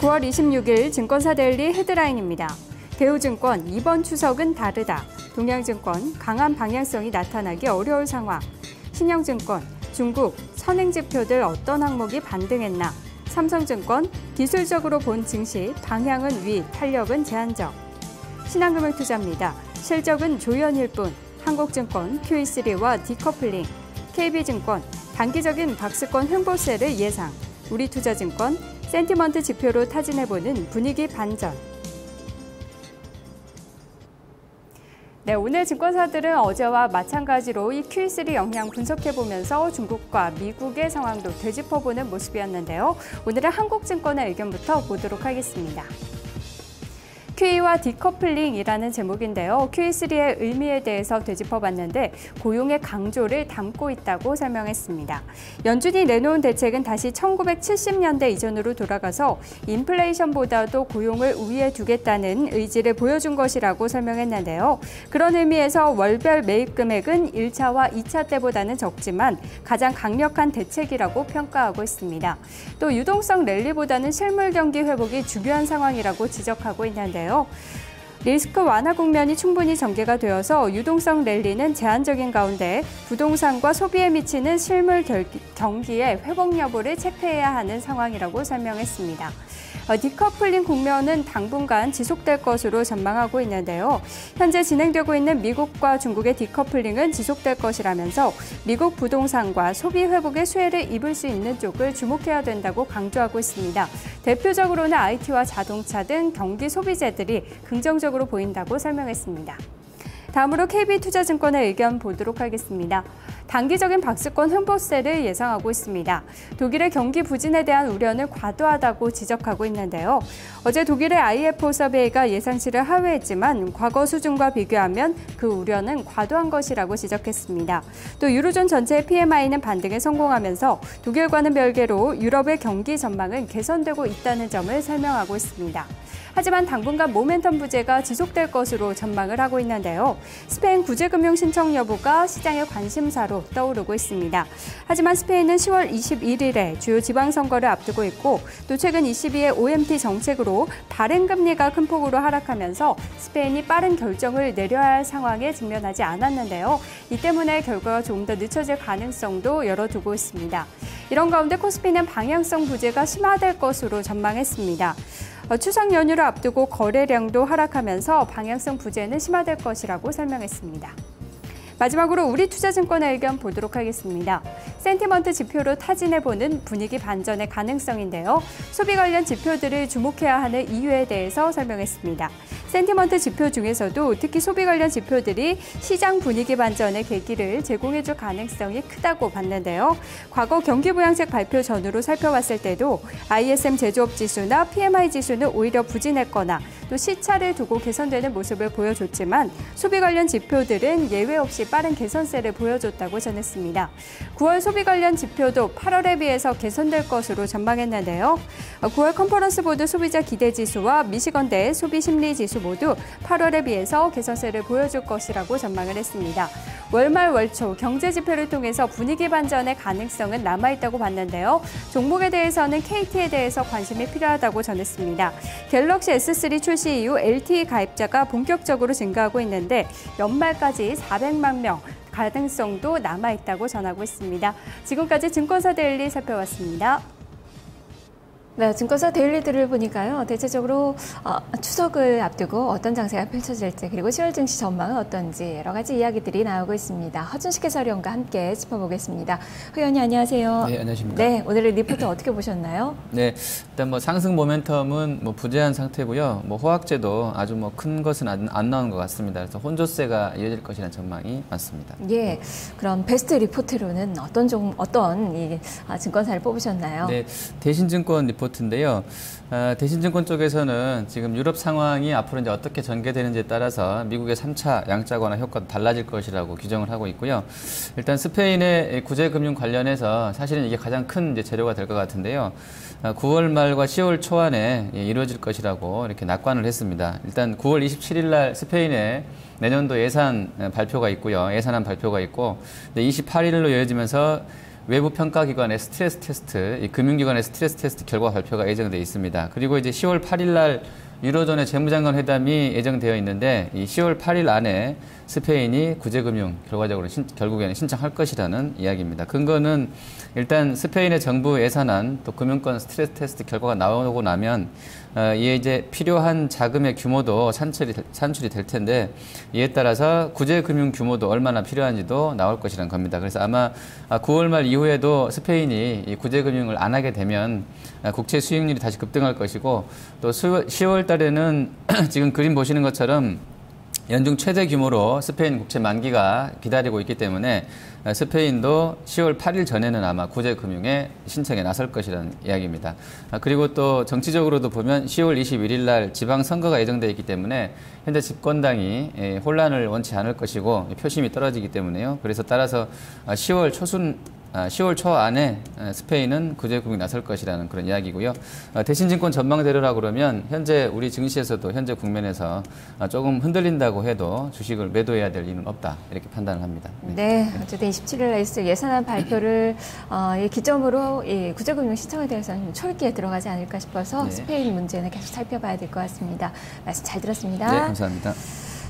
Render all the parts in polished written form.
9월 26일 증권사 데일리 헤드라인입니다. 대우증권 이번 추석은 다르다. 동양증권 강한 방향성이 나타나기 어려울 상황. 신영증권 중국 선행지표들 어떤 항목이 반등했나. 삼성증권 기술적으로 본 증시 방향은 위, 탄력은 제한적. 신한금융투자입니다. 실적은 조연일 뿐. 한국증권 QE3와 디커플링. KB증권 단기적인 박스권 횡보세를 예상. 우리투자증권 센티먼트 지표로 타진해보는 분위기 반전. 네, 오늘 증권사들은 어제와 마찬가지로 이 QE3 영향 분석해보면서 중국과 미국의 상황도 되짚어보는 모습이었는데요. 오늘은 한국증권의 의견부터 보도록 하겠습니다. QE와 디커플링이라는 제목인데요. QE3의 의미에 대해서 되짚어봤는데 고용의 강조를 담고 있다고 설명했습니다. 연준이 내놓은 대책은 다시 1970년대 이전으로 돌아가서 인플레이션보다도 고용을 우위에 두겠다는 의지를 보여준 것이라고 설명했는데요. 그런 의미에서 월별 매입 금액은 1차와 2차 때보다는 적지만 가장 강력한 대책이라고 평가하고 있습니다. 또 유동성 랠리보다는 실물 경기 회복이 중요한 상황이라고 지적하고 있는데요. 리스크 완화 국면이 충분히 전개가 되어서 유동성 랠리는 제한적인 가운데 부동산과 소비에 미치는 실물 경기의 회복 여부를 체크해야 하는 상황이라고 설명했습니다. 디커플링 국면은 당분간 지속될 것으로 전망하고 있는데요. 현재 진행되고 있는 미국과 중국의 디커플링은 지속될 것이라면서 미국 부동산과 소비 회복의 수혜를 입을 수 있는 쪽을 주목해야 된다고 강조하고 있습니다. 대표적으로는 IT와 자동차 등 경기 소비재들이 긍정적으로 보인다고 설명했습니다. 다음으로 KB투자증권의 의견 보도록 하겠습니다. 단기적인 박스권 횡보세를 예상하고 있습니다. 독일의 경기 부진에 대한 우려는 과도하다고 지적하고 있는데요. 어제 독일의 IFO 서베이가 예상치를 하회했지만 과거 수준과 비교하면 그 우려는 과도한 것이라고 지적했습니다. 또 유로존 전체의 PMI는 반등에 성공하면서 독일과는 별개로 유럽의 경기 전망은 개선되고 있다는 점을 설명하고 있습니다. 하지만 당분간 모멘텀 부재가 지속될 것으로 전망을 하고 있는데요. 스페인 구제금융 신청 여부가 시장의 관심사로 떠오르고 있습니다. 하지만 스페인은 10월 21일에 주요 지방선거를 앞두고 있고 또 최근 ECB의 OMT 정책으로 발행금리가 큰 폭으로 하락하면서 스페인이 빠른 결정을 내려야 할 상황에 직면하지 않았는데요. 이 때문에 결과가 조금 더 늦춰질 가능성도 열어두고 있습니다. 이런 가운데 코스피는 방향성 부재가 심화될 것으로 전망했습니다. 추석 연휴를 앞두고 거래량도 하락하면서 방향성 부재는 심화될 것이라고 설명했습니다. 마지막으로 우리투자증권의 의견 보도록 하겠습니다. 센티먼트 지표로 타진해보는 분위기 반전의 가능성인데요. 소비 관련 지표들을 주목해야 하는 이유에 대해서 설명했습니다. 센티먼트 지표 중에서도 특히 소비 관련 지표들이 시장 분위기 반전의 계기를 제공해줄 가능성이 크다고 봤는데요. 과거 경기부양책 발표 전후로 살펴봤을 때도 ISM 제조업 지수나 PMI 지수는 오히려 부진했거나 또 시차를 두고 개선되는 모습을 보여줬지만 소비 관련 지표들은 예외 없이 빠른 개선세를 보여줬다고 전했습니다. 9월 소비 관련 지표도 8월에 비해서 개선될 것으로 전망했는데요. 9월 컨퍼런스 보드 소비자 기대 지수와 미시건대 소비 심리 지수 모두 8월에 비해서 개선세를 보여줄 것이라고 전망을 했습니다. 월말 월초 경제 지표를 통해서 분위기 반전의 가능성은 남아있다고 봤는데요. 종목에 대해서는 KT에 대해서 관심이 필요하다고 전했습니다. 갤럭시 S3 출시 이후 LTE 가입자가 본격적으로 증가하고 있는데 연말까지 400만 명 가능성도 남아있다고 전하고 있습니다. 지금까지 증권사 데일리 살펴봤습니다. 네, 증권사 데일리들을 보니까요. 대체적으로 추석을 앞두고 어떤 장세가 펼쳐질지 그리고 10월 증시 전망은 어떤지 여러 가지 이야기들이 나오고 있습니다. 허준식 해설위원과 함께 짚어보겠습니다. 회원님 안녕하세요. 네, 안녕하십니까. 네, 오늘의 리포트 어떻게 보셨나요? 네, 일단 상승 모멘텀은 부재한 상태고요. 호황제도 아주 큰 것은 안 나오는 것 같습니다. 그래서 혼조세가 이어질 것이라는 전망이 많습니다. 예, 그럼 베스트 리포트로는 어떤 이 증권사를 뽑으셨나요? 네, 대신증권 리포트인데요. 대신증권 쪽에서는 지금 유럽 상황이 앞으로 이제 어떻게 전개되는지에 따라서 미국의 3차 양자 완화 효과도 달라질 것이라고 규정을 하고 있고요. 일단 스페인의 구제금융 관련해서 사실은 이게 가장 큰 이제 재료가 될 것 같은데요. 9월 말과 10월 초안에 이루어질 것이라고 이렇게 낙관을 했습니다. 일단 9월 27일 날 스페인의 내년도 예산 발표가 있고요. 예산안 발표가 있고 28일로 이어지면서 외부 평가기관의 스트레스 테스트, 이 금융기관의 스트레스 테스트 결과 발표가 예정되어 있습니다. 그리고 이제 10월 8일 날 유로존의 재무장관 회담이 예정되어 있는데 이 10월 8일 안에 스페인이 구제금융 결과적으로 결국에는 신청할 것이라는 이야기입니다. 근거는 일단 스페인의 정부 예산안 또 금융권 스트레스 테스트 결과가 나오고 나면 이에 이제 필요한 자금의 규모도 산출이 될 텐데 이에 따라서 구제금융 규모도 얼마나 필요한지도 나올 것이라는 겁니다. 그래서 아마 9월 말 이후에도 스페인이 이 구제금융을 안 하게 되면 국채 수익률이 다시 급등할 것이고 또 10월 달에는 지금 그림 보시는 것처럼 연중 최대 규모로 스페인 국채 만기가 기다리고 있기 때문에 스페인도 10월 8일 전에는 아마 구제금융에 신청에 나설 것이라는 이야기입니다. 그리고 또 정치적으로도 보면 10월 21일 날 지방선거가 예정되어 있기 때문에 현재 집권당이 혼란을 원치 않을 것이고 표심이 떨어지기 때문에요. 그래서 따라서 10월 초 안에 스페인은 구제금융에 나설 것이라는 그런 이야기고요. 대신증권 전망대로라 그러면 현재 우리 증시에서도 현재 국면에서 조금 흔들린다고 해도 주식을 매도해야 될 이유는 없다 이렇게 판단을 합니다. 네, 어쨌든 27일 있을 예산안 발표를 기점으로 이 구제금융 신청에 대해서는 철기에 들어가지 않을까 싶어서 네. 스페인 문제는 계속 살펴봐야 될 것 같습니다. 말씀 잘 들었습니다. 네, 감사합니다.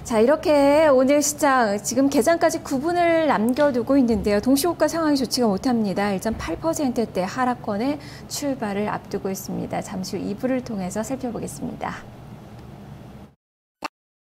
자, 이렇게 오늘 시장 지금 개장까지 9분을 남겨두고 있는데요. 동시호가 상황이 좋지가 못합니다. 1.8%대 하락권에 출발을 앞두고 있습니다. 잠시 후 2부를 통해서 살펴보겠습니다.